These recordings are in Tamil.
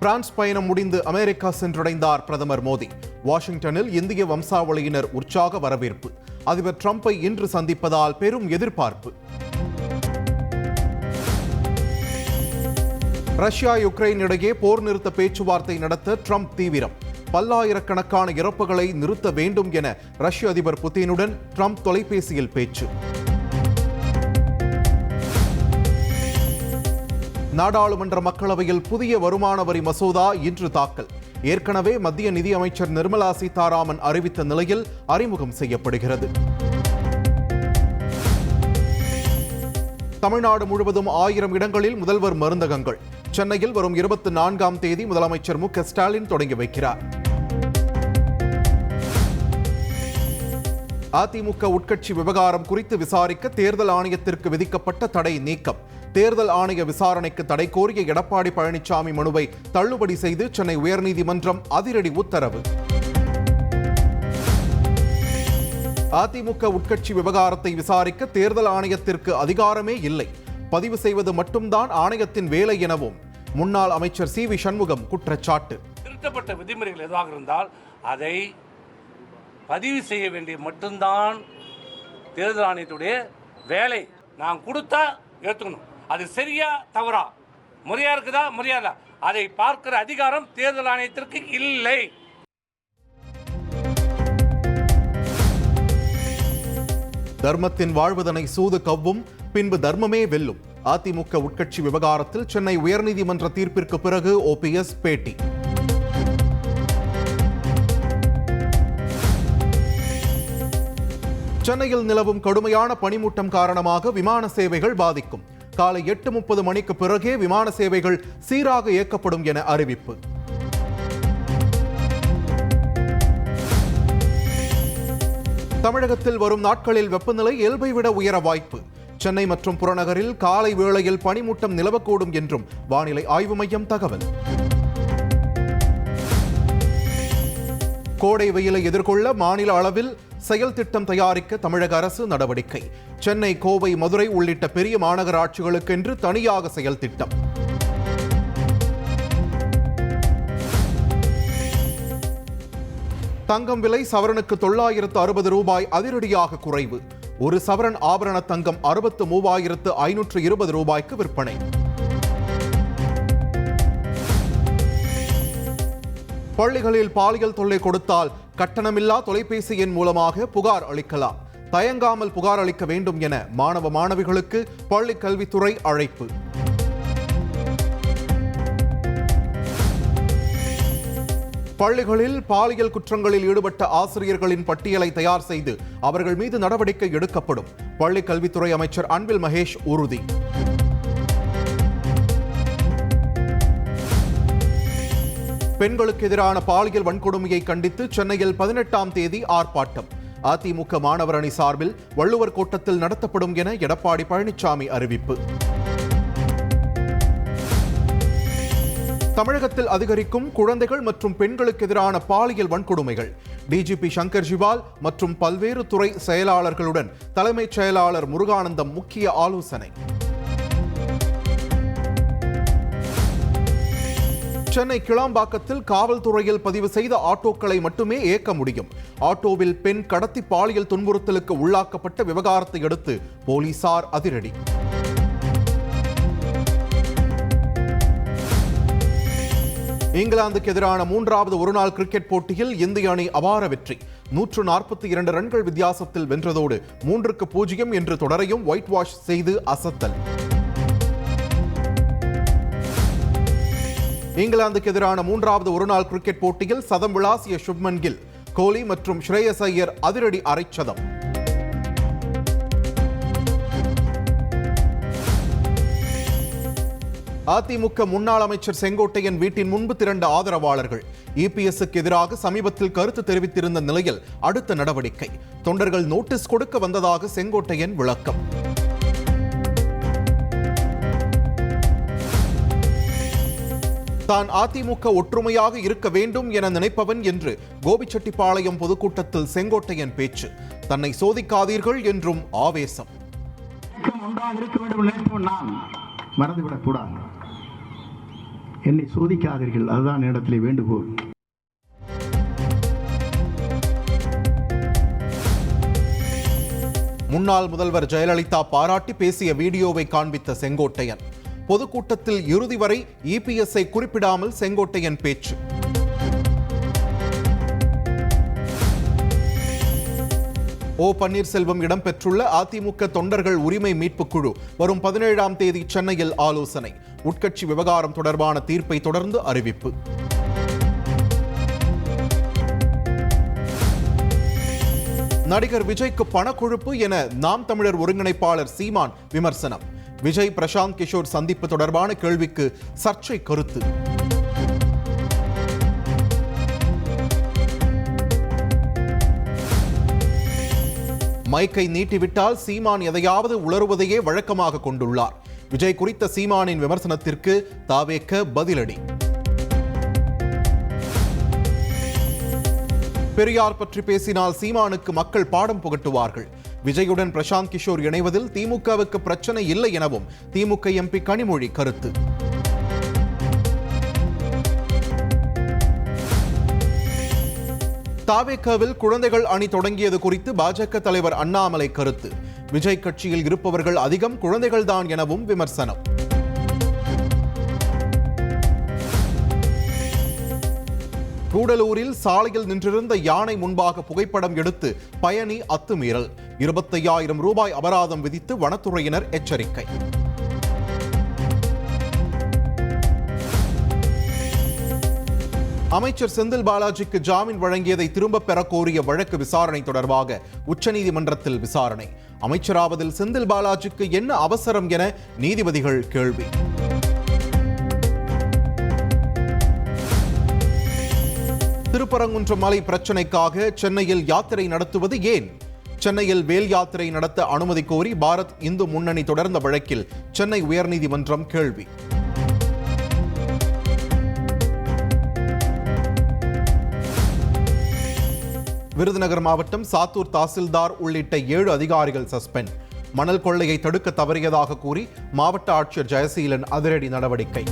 பிரான்ஸ் பயணம் முடிந்து அமெரிக்கா சென்றடைந்தார் பிரதமர் மோடி. வாஷிங்டனில் இந்திய வம்சாவளியினர் உற்சாக வரவேற்பு. அதிபர் டிரம்பை இன்று சந்திப்பதால் பெரும் எதிர்பார்ப்பு. ரஷ்யா யுக்ரைன் இடையே போர் நிறுத்த பேச்சுவார்த்தை நடத்த டிரம்ப் தீவிரம். பல்லாயிரக்கணக்கான இறப்புகளை நிறுத்த வேண்டும் என ரஷ்ய அதிபர் புதினுடன் டிரம்ப் தொலைபேசியில் பேச்சு. நாடாளுமன்ற மக்களவையில் புதிய வருமான வரி மசோதா இன்று தாக்கல். ஏற்கனவே மத்திய நிதி அமைச்சர் நிர்மலா சீதாராமன் அறிவித்த நிலையில் அறிமுகம் செய்யப்படுகிறது. தமிழ்நாடு முழுவதும் 1000 இடங்களில் முதல்வர் மருந்தகங்கள். சென்னையில் வரும் 24ஆம் தேதி முதலமைச்சர் மு.க.ஸ்டாலின் தொடங்கி வைக்கிறார். அதிமுக உட்கட்சி விவகாரம் குறித்து விசாரிக்க தேர்தல் ஆணையத்திற்கு விதிக்கப்பட்ட தடை நீக்கம். தேர்தல் ஆணைய விசாரணைக்கு தடை கோரிய எடப்பாடி பழனிசாமி மனுவை தள்ளுபடி செய்து சென்னை உயர்நீதிமன்றம் அதிரடி உத்தரவு. அதிமுக உட்கட்சி விவகாரத்தை விசாரிக்க தேர்தல் ஆணையத்திற்கு அதிகாரமே இல்லை, பதிவு செய்வது மட்டும்தான் ஆணையத்தின் வேலை எனவும் முன்னாள் அமைச்சர் சி.வி. சண்முகம் குற்றச்சாட்டு. திருத்தப்பட்ட விதிமுறைகள் எதுவாக இருந்தால் அதை பதிவு செய்ய வேண்டிய மட்டும்தான் தேர்தல் ஆணையத்துடைய வேலை. நான் கொடுத்தா ஏற்றுக்கணும். அது சரியா தவறா, முறையா இருக்குதா முறையாதா, அதை பார்க்கிற அதிகாரம் தேர்தல் ஆணையத்திற்கு இல்லை. தர்மத்தின் வாழ்வதனை சூது கவ்வும், பின்பு தர்மமே வெல்லும். அதிமுக உட்கட்சி விவகாரத்தில் சென்னை உயர்நீதிமன்ற தீர்ப்பிற்கு பிறகு ஓபிஎஸ் பேட்டி. சென்னையில் நிலவும் கடுமையான பனிமூட்டம் காரணமாக விமான சேவைகள் பாதிக்கும். காலை 8:30 மணிக்கு பிறகே விமான சேவைகள் சீராக இயக்கப்படும் என அறிவிப்பு. தமிழகத்தில் வரும் நாட்களில் வெப்பநிலை இயல்பை விட உயர வாய்ப்பு. சென்னை மற்றும் புறநகரில் காலை வேளையில் பனிமூட்டம் நிலவக்கூடும் என்றும் வானிலை ஆய்வு மையம் தகவல். கோடை வெயிலை எதிர்கொள்ள மாநில அளவில் செயல் திட்டம் தயாரிக்க தமிழக அரசு நடவடிக்கை. சென்னை, கோவை, மதுரை உள்ளிட்ட பெரிய மாநகராட்சிகளுக்கென்று தனியாக செயல் திட்டம். தங்கம் விலை சவரனுக்கு 960 ரூபாய் அதிரடியாக குறைவு. ஒரு சவரன் ஆபரண தங்கம் 63,520 ரூபாய்க்கு விற்பனை. பள்ளிகளில் பாலியல் தொல்லை கொடுத்தால் கட்டணமில்லா தொலைபேசி எண் மூலமாக புகார் அளிக்கலாம். தயங்காமல் புகார் அளிக்க வேண்டும் என மாணவ மாணவிகளுக்கு பள்ளி கல்வித்துறை அழைப்பு. பள்ளிகளில் பாலியல் குற்றங்களில் ஈடுபட்ட ஆசிரியர்களின் பட்டியலை தயார் செய்து அவர்கள் மீது நடவடிக்கை எடுக்கப்படும். பள்ளி கல்வித்துறை அமைச்சர் அன்பில் மகேஷ் உறுதி. பெண்களுக்கு எதிரான பாலியல் வன்கொடுமையை கண்டித்து சென்னையில் 18ஆம் தேதி ஆர்ப்பாட்டம். அதிமுக மாணவர் அணி சார்பில் வள்ளுவர் கோட்டத்தில் நடத்தப்படும் என எடப்பாடி பழனிசாமி அறிவிப்பு. தமிழகத்தில் அதிகரிக்கும் குழந்தைகள் மற்றும் பெண்களுக்கு எதிரான பாலியல் வன்கொடுமைகள். டிஜிபி சங்கர் ஜிவால் மற்றும் பல்வேறு துறை செயலாளர்களுடன் தலைமைச் செயலாளர் முருகானந்தம் முக்கிய ஆலோசனை. சென்னை கிளாம்பாக்கத்தில் காவல்துறையில் பதிவு செய்த ஆட்டோக்களை மட்டுமே இயக்க முடியும். ஆட்டோவில் பெண் கடத்தி பாலியல் துன்புறுத்தலுக்கு உள்ளாக்கப்பட்ட விவகாரத்தை அடுத்து போலீசார் அதிரடி. இங்கிலாந்துக்கு எதிரான 3வது ஒருநாள் கிரிக்கெட் போட்டியில் இந்திய அணி அபார வெற்றி. 142 ரன்கள் வித்தியாசத்தில் வென்றதோடு 3-0 என்று தொடரையும் ஒயிட் வாஷ் செய்து அசத்தல். இங்கிலாந்துக்கு எதிரான 3வது ஒருநாள் கிரிக்கெட் போட்டியில் சதம் விளாசிய சுப்மன் கில், கோலி மற்றும் ஸ்ரேயஸ் ஐயர் அதிரடி அரைச்சதம். அதிமுக முன்னாள் அமைச்சர் செங்கோட்டையன் வீட்டின் முன்பு திரண்ட ஆதரவாளர்கள். இபிஎஸ்க்கு எதிராக சமீபத்தில் கருத்து தெரிவித்திருந்த நிலையில் அடுத்த நடவடிக்கை. தொண்டர்கள் நோட்டீஸ் கொடுக்க வந்ததாக செங்கோட்டையன் விளக்கம். தான் அதிமுக ஒற்றுமையாக இருக்க வேண்டும் என நினைப்பவன் என்று கோபிச்செட்டிப்பாளையம் பொதுக்கூட்டத்தில் செங்கோட்டையன் பேச்சு. தன்னை சோதிக்காதீர்கள் என்றும் ஆவேசம். மறந்துவிடக் கூடாது. என்னை சோதிக்காதீர்கள், அதுதான் இடத்திலே வேண்டுகோள். முன்னாள் முதல்வர் ஜெயலலிதா பாராட்டி பேசிய வீடியோவை காண்பித்த செங்கோட்டையன். பொதுக்கூட்டத்தில் இறுதி வரை இபிஎஸ்ஐ குறிப்பிடாமல் செங்கோட்டையன் பேச்சு. ஓ பன்னீர்செல்வம் இடம்பெற்றுள்ள அதிமுக தொண்டர்கள் உரிமை மீட்புக் குழு வரும் 17ஆம் தேதி சென்னையில் ஆலோசனை. உட்கட்சி விவகாரம் தொடர்பான தீர்ப்பை தொடர்ந்து அறிவிப்பு. நடிகர் விஜய்க்கு பணக்கொழுப்பு என நாம் தமிழர் ஒருங்கிணைப்பாளர் சீமான் விமர்சனம். விஜய் பிரசாந்த் கிஷோர் சந்திப்பு தொடர்பான கேள்விக்கு சர்ச்சை கருத்து. மைக்கை நீட்டிவிட்டால் சீமான் எதையாவது உளறுவதையே வழக்கமாக கொண்டுள்ளார். விஜய் குறித்த சீமானின் விமர்சனத்திற்கு தாவேக பதிலடி. பெரியார் பற்றி பேசினால் சீமானுக்கு மக்கள் பாடம் புகட்டுவார்கள். விஜயுடன் பிரசாந்த் கிஷோர் இணைவதில் திமுகவுக்கு பிரச்சனை இல்லை எனவும் திமுக எம்பி கனிமொழி கருத்து. தாவேகாவில் குழந்தைகள் அணி தொடங்கியது குறித்து பாஜக தலைவர் அண்ணாமலை கருத்து. விஜய் கட்சியில் இருப்பவர்கள் அதிகம் குழந்தைகள்தான் எனவும் விமர்சனம். கூடலூரில் சாலையில் நின்றிருந்த யானை முன்பாக புகைப்படம் எடுத்து பயணி அத்துமீறல். 25,000 ரூபாய் அபராதம் விதித்து வனத்துறையினர் எச்சரிக்கை. அமைச்சர் செந்தில் பாலாஜிக்கு ஜாமீன் வழங்கியதை திரும்பப் பெற கோரிய வழக்கு விசாரணை தொடர்பாக உச்சநீதிமன்றத்தில் விசாரணை. அமைச்சராவதில் செந்தில் பாலாஜிக்கு என்ன அவசரம் என நீதிபதிகள் கேள்வி. திருப்பரங்குன்றம் மலை பிரச்சினைக்காக சென்னையில் யாத்திரை நடத்துவது ஏன்? சென்னையில் வேல் யாத்திரை நடத்த அனுமதி கோரி பாரத் இந்து முன்னணி தொடர்ந்த வழக்கில் சென்னை உயர்நீதிமன்றம் கேள்வி. விருதுநகர் மாவட்டம் சாத்தூர் தாசில்தார் உள்ளிட்ட 7 அதிகாரிகள் சஸ்பெண்ட். மணல் கொள்ளையை தடுக்க தவறியதாக கூறி மாவட்ட ஆட்சியர் ஜெயசீலன் அதிரடி நடவடிக்கை.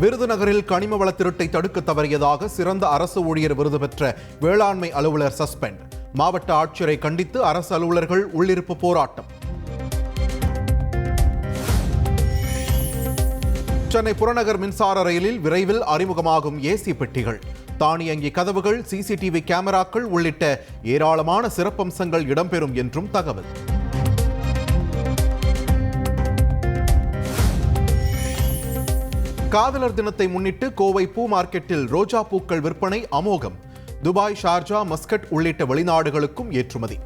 விருதுநகரில் கனிம வள திருட்டை தடுக்க தவறியதாக சிறந்த அரசு ஊழியர் விருது பெற்ற வேளாண்மை அலுவலர் சஸ்பெண்ட். மாவட்ட ஆட்சியரை கண்டித்து அரசு அலுவலர்கள் உள்ளிருப்பு போராட்டம். சென்னை புறநகர் மின்சார ரயிலில் விரைவில் அறிமுகமாகும் ஏசி பெட்டிகள். தானியங்கி கதவுகள், சிசிடிவி கேமராக்கள் உள்ளிட்ட ஏராளமான சிறப்பம்சங்கள் இடம்பெறும் என்றும் தகவல். காதலர் தினத்தை முன்னிட்டு கோவை பூ மார்க்கெட்டில் ரோஜா பூக்கள் விற்பனை அமோகம். துபாய், ஷார்ஜா, மஸ்கட் உள்ளிட்ட வெளிநாடுகளுக்கும் ஏற்றுமதி.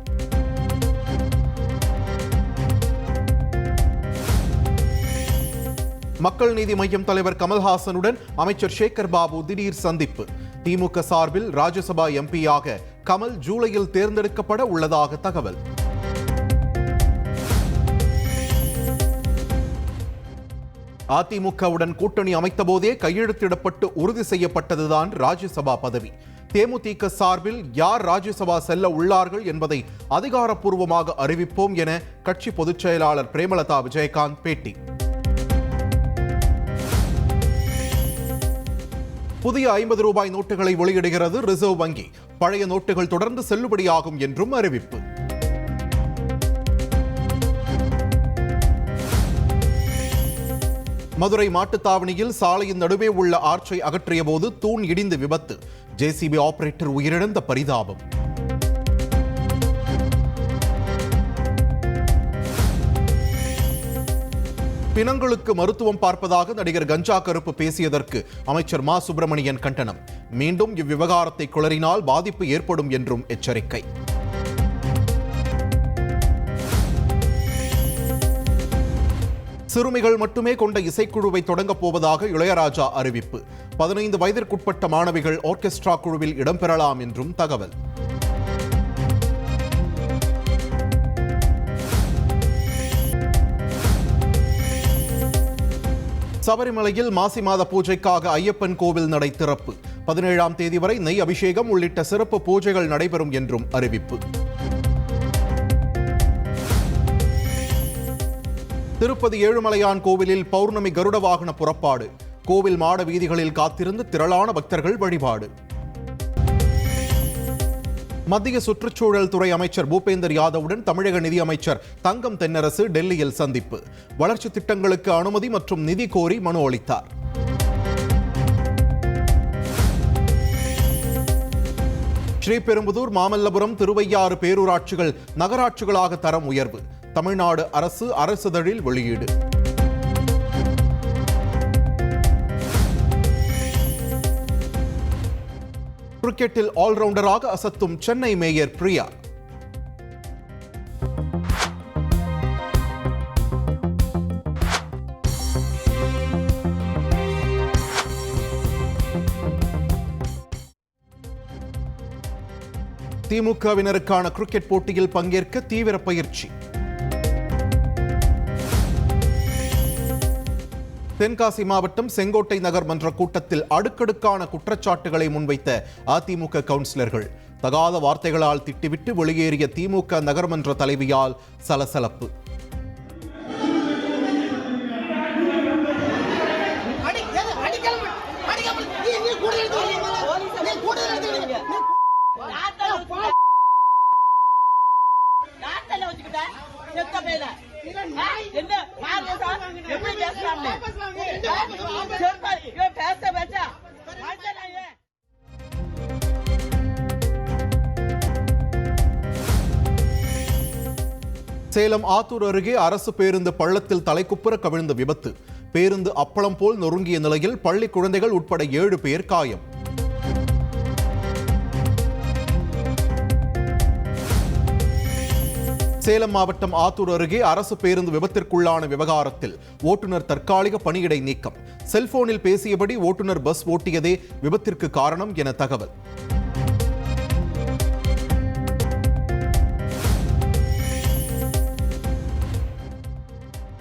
மக்கள் நீதி மய்யம் தலைவர் கமல்ஹாசனுடன் அமைச்சர் சேகர் பாபு திடீர் சந்திப்பு. திமுக சார்பில் ராஜ்யசபா எம்பியாக கமல் ஜூலையில் தேர்ந்தெடுக்கப்பட உள்ளதாக தகவல். அதிமுகவுடன் கூட்டணி அமைத்த போதே கையெழுத்திடப்பட்டு உறுதி செய்யப்பட்டதுதான் ராஜ்யசபா பதவி. தேமுதிக சார்பில் யார் ராஜ்யசபா செல்ல உள்ளார்கள் என்பதை அதிகாரப்பூர்வமாக அறிவிப்போம் என கட்சி பொதுச் செயலாளர் பிரேமலதா விஜயகாந்த் பேட்டி. புதிய 50 ரூபாய் நோட்டுகளை வெளியிடுகிறது ரிசர்வ் வங்கி. பழைய நோட்டுகள் தொடர்ந்து செல்லுபடியாகும் என்றும் அறிவிப்பு. மதுரை மாட்டுத்தாவணியில் சாலையின் நடுவே உள்ள ஆர்ச்சை அகற்றிய போது தூண் இடிந்து விபத்து. ஜேசிபி ஆபரேட்டர் உயிரிழந்த பரிதாபம். பிணங்களுக்கு மருத்துவம் பார்ப்பதாக நடிகர் கஞ்சா கருப்பு பேசியதற்கு அமைச்சர் மா சுப்பிரமணியன் கண்டனம். மீண்டும் இவ்விவகாரத்தை குளறினால் பாதிப்பு ஏற்படும் என்றும் எச்சரிக்கை. சிறுமிகள் மட்டுமே கொண்ட இசைக்குழுவை தொடங்கப் போவதாக இளையராஜா அறிவிப்பு. 15 வயதிற்குட்பட்ட மாணவிகள் ஆர்கெஸ்ட்ரா குழுவில் இடம்பெறலாம் என்றும் தகவல். சபரிமலையில் மாசி மாத பூஜைக்காக ஐயப்பன் கோவில் நடை திறப்பு. 17ஆம் தேதி வரை நெய் அபிஷேகம் உள்ளிட்ட சிறப்பு பூஜைகள் நடைபெறும் என்றும் அறிவிப்பு. திருப்பதி ஏழுமலையான் கோவிலில் பௌர்ணமி கருட வாகன புறப்பாடு. கோவில் மாட வீதிகளில் காத்திருந்து திரளான பக்தர்கள் வழிபாடு. மத்திய சுற்றுச்சூழல் துறை அமைச்சர் பூபேந்தர் யாதவுடன் தமிழக நிதியமைச்சர் தங்கம் தென்னரசு டெல்லியில் சந்திப்பு. வளர்ச்சி திட்டங்களுக்கு அனுமதி மற்றும் நிதி கோரி மனு அளித்தார். ஸ்ரீபெரும்புதூர், மாமல்லபுரம், திருவையாறு பேரூராட்சிகள் நகராட்சிகளாக தரம் உயர்வு. தமிழ்நாடு அரசு அரசிதழில் வெளியீடு. கிரிக்கெட்டில் ஆல்ரவுண்டராக அசத்தும் சென்னை மேயர் பிரியா. திமுகவினருக்கான கிரிக்கெட் போட்டியில் பங்கேற்க தீவிர பயிற்சி. தென்காசி மாவட்டம் செங்கோட்டை நகர் மன்ற கூட்டத்தில் அடுக்கடுக்கான குற்றச்சாட்டுகளை முன்வைத்த அதிமுக கவுன்சிலர்கள். தகாத வார்த்தைகளால் திட்டிவிட்டு வெளியேறிய திமுக நகர்மன்ற தலைவியால் சலசலப்பு. சேலம் ஆத்தூர் அருகே அரசு பேருந்து பள்ளத்தில் தலைக்குப்புற கவிழ்ந்த விபத்து. பேருந்து அப்பளம் போல் நொறுங்கிய நிலையில் பள்ளி குழந்தைகள் உட்பட 7 பேர் காயம். சேலம் மாவட்டம் ஆத்தூர் அருகே அரசு பேருந்து விபத்திற்குள்ளான விவகாரத்தில் ஓட்டுநர் தற்காலிக பணியிடை நீக்கம். செல்போனில் பேசியபடி ஓட்டுநர் பஸ் ஓட்டியதே விபத்திற்கு காரணம் என தகவல்.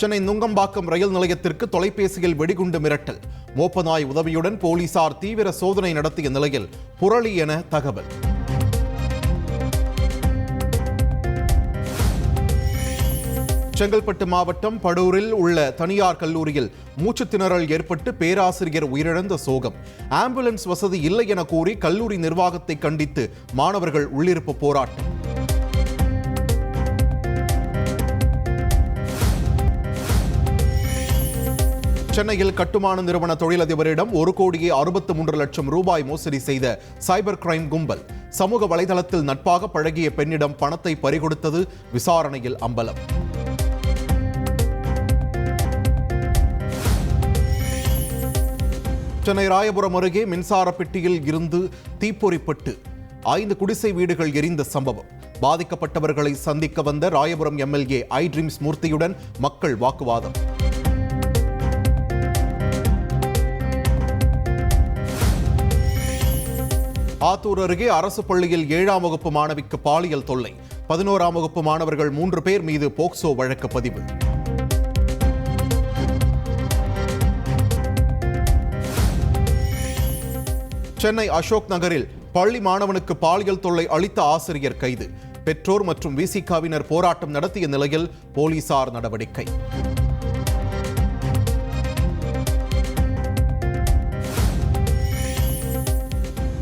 சென்னை நுங்கம்பாக்கம் ரயில் நிலையத்திற்கு தொலைபேசியில் வெடிகுண்டு மிரட்டல். மோப்பநாய் உதவியுடன் போலீசார் தீவிர சோதனை நடத்திய நிலையில் புரளி என தகவல். செங்கல்பட்டு மாவட்டம் படூரில் உள்ள தனியார் கல்லூரியில் மூச்சுத் திணறல் ஏற்பட்டு பேராசிரியர் உயிரிழந்த சோகம். ஆம்புலன்ஸ் வசதி இல்லை என கூறி கல்லூரி நிர்வாகத்தை கண்டித்து மாணவர்கள் உள்ளிருப்பு போராட்டம். சென்னையில் கட்டுமான நிறுவன தொழிலதிபரிடம் 1,63,00,000 ரூபாய் மோசடி செய்த சைபர் கிரைம் கும்பல். சமூக வலைதளத்தில் நட்பாக பழகிய பெண்ணிடம் பணத்தை பறிகொடுத்தது விசாரணையில் அம்பலம். சென்னை ராயபுரம் அருகே மின்சார பெட்டியில் இருந்து தீப்பொறிப்பட்டு 5 குடிசை வீடுகள் எரிந்த சம்பவம். பாதிக்கப்பட்டவர்களை சந்திக்க வந்த ராயபுரம் எம்எல்ஏ ஐ ட்ரீம்ஸ் மூர்த்தியுடன் மக்கள் வாக்குவாதம். ஆத்தூர் அருகே அரசு பள்ளியில் 7ஆம் வகுப்பு மாணவிக்கு பாலியல் தொல்லை. 11ஆம் வகுப்பு மாணவர்கள் 3 பேர் மீது போக்சோ வழக்கு பதிவு. சென்னை அசோக் நகரில் பள்ளி மாணவனுக்கு பாலியல் தொல்லை அளித்த ஆசிரியர் கைது. பெற்றோர் மற்றும் விசிகாவினர் போராட்டம் நடத்திய நிலையில் போலீசார் நடவடிக்கை.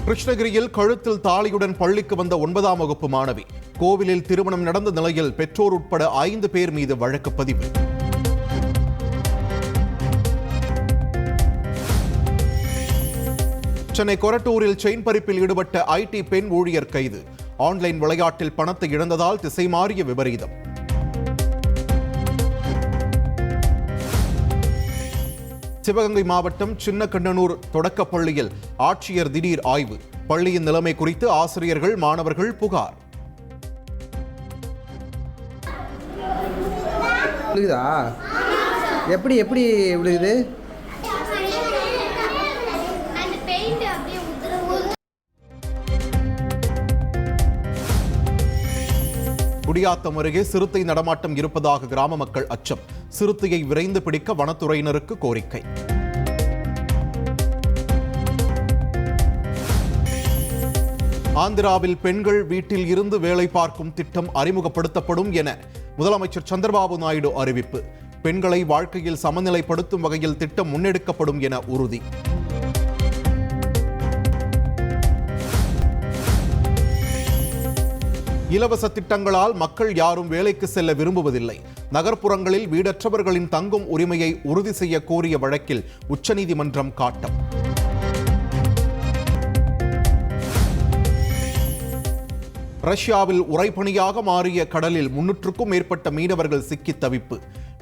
கிருஷ்ணகிரியில் கழுத்தில் தாலியுடன் பள்ளிக்கு வந்த 9ஆம் வகுப்பு மாணவி. கோவிலில் திருமணம் நடந்த நிலையில் பெற்றோர் உட்பட 5 பேர் மீது வழக்கு பதிவு. சென்னை கொரட்டூரில் செயின் பறிப்பில் ஈடுபட்ட ஐடி பெண் ஊழியர் கைது. ஆன்லைன் விளையாட்டில் பணத்தை இழந்ததால் திசை மாறிய விபரீதம். சிவகங்கை மாவட்டம் சின்னக்கண்ணனூர் தொடக்கப் பள்ளியில் ஆட்சியர் திடீர் ஆய்வு. பள்ளியின் நிலைமை குறித்து ஆசிரியர்கள் மாணவர்கள் புகார். எப்படி எப்படி விழுகுது? குடியாத்தம் அருகே சிறுத்தை நடமாட்டம் இருப்பதாக கிராம மக்கள் அச்சம். சிறுத்தையை விரைந்து பிடிக்க வனத்துறையினருக்கு கோரிக்கை. ஆந்திராவில் பெண்கள் வீட்டில் இருந்து வேலை பார்க்கும் திட்டம் அறிமுகப்படுத்தப்படும் என முதலமைச்சர் சந்திரபாபு நாயுடு அறிவிப்பு. பெண்களை வாழ்க்கையில் சமநிலைப்படுத்தும் வகையில் திட்டம் முன்னெடுக்கப்படும் என உறுதி. இலவச திட்டங்களால் மக்கள் யாரும் வேலைக்கு செல்ல விரும்புவதில்லை. நகர்ப்புறங்களில் வீடற்றவர்களின் தங்கும் உரிமையை உறுதி செய்ய கோரிய வழக்கில் உச்சநீதிமன்றம் காட்டம். ரஷ்யாவில் உறைபனியாக மாறிய கடலில் 300க்கும் மேற்பட்ட மீனவர்கள் சிக்கி தவிப்பு.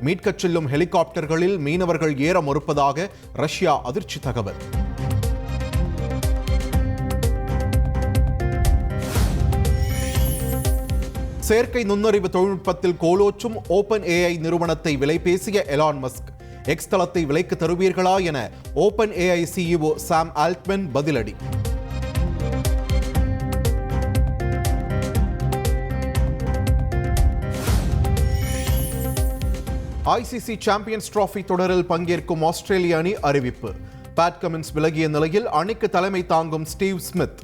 மீட்கச் செல்லும் ஹெலிகாப்டர்களில் மீனவர்கள் ஏற மறுப்பதாக ரஷ்யா அதிர்ச்சி தகவல். செயற்கை நுண்ணறிவு தொழில்நுட்பத்தில் கோலோச்சும் ஓபன் ஏஐ நிறுவனத்தை விலை பேசிய எலான் மஸ்க். எக்ஸ் தளத்தை விலைக்கு தருவீர்களா என ஓபன் ஏஐ சிஇஓ சாம் ஆல்ட்மேன் பதிலடி. ஐசிசி சாம்பியன்ஸ் டிராபி தொடரில் பங்கேற்கும் ஆஸ்திரேலிய அணி அறிவிப்பு. பேட் கமின்ஸ் விலகிய நிலையில் அணிக்கு தலைமை தாங்கும் ஸ்டீவ் ஸ்மித்.